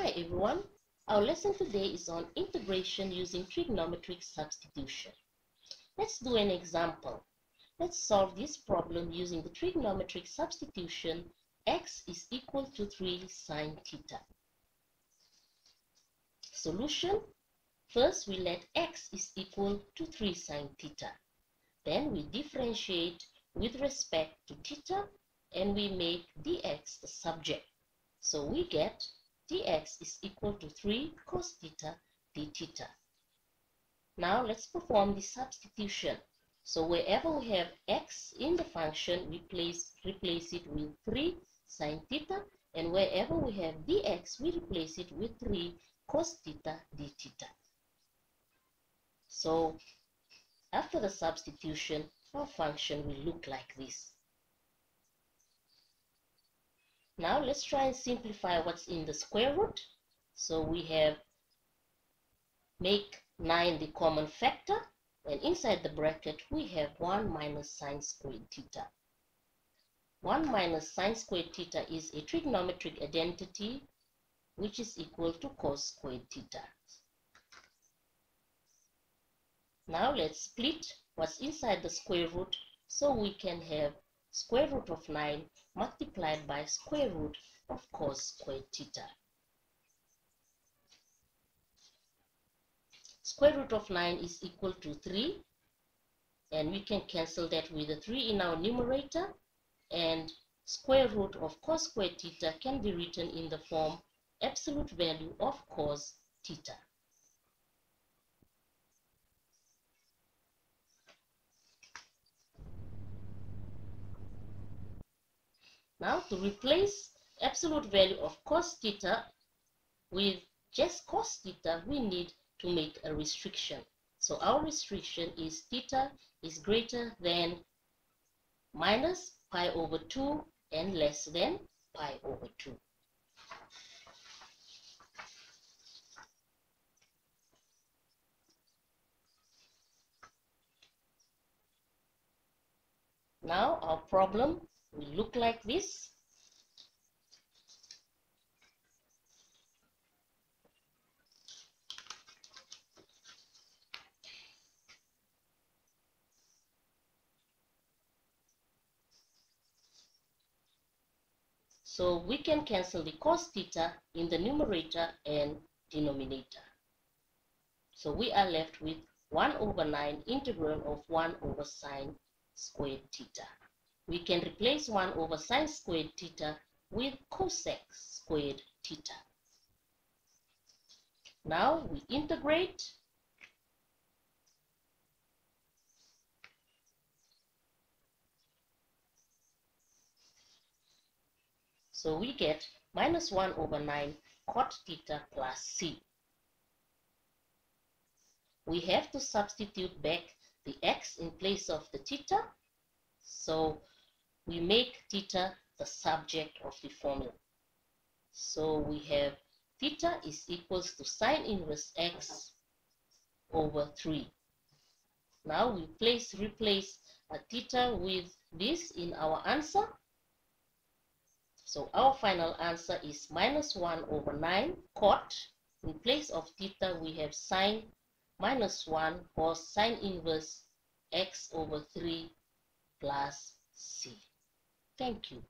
Hi everyone, our lesson today is on integration using trigonometric substitution. Let's do an example. Let's solve this problem using the trigonometric substitution x is equal to 3 sine theta. Solution. First we let x is equal to 3 sine theta. Then we differentiate with respect to theta and we make dx the subject. So we get dx is equal to 3 cos theta d theta. Now let's perform the substitution. So wherever we have x in the function, we replace it with 3 sine theta, and wherever we have dx, we replace it with 3 cos theta d theta. So after the substitution, our function will look like this. Now let's try and simplify what's in the square root. So we have make 9 the common factor, and inside the bracket we have 1 minus sine squared theta. 1 minus sine squared theta is a trigonometric identity which is equal to cos squared theta. Now let's split what's inside the square root so we can have square root of 9 multiplied by square root of cos squared theta. Square root of 9 is equal to 3, and we can cancel that with the 3 in our numerator, and square root of cos squared theta can be written in the form absolute value of cos theta. Now to replace absolute value of cos theta with just cos theta, we need to make a restriction. So our restriction is theta is greater than minus pi over 2 and less than pi over 2. Now our problem will look like this. So we can cancel the cos theta in the numerator and denominator. So we are left with 1 over 9 integral of 1 over sine squared theta. We can replace 1 over sine squared theta with cosec squared theta. Now we integrate. So we get minus 1 over 9 cot theta plus c. We have to substitute back the x in place of the theta. So we make theta the subject of the formula. So we have theta is equals to sine inverse x over 3. Now we replace a theta with this in our answer. So our final answer is minus 1 over 9 cot. In place of theta we have sine minus 1 cos sine inverse x over 3 plus c. Thank you.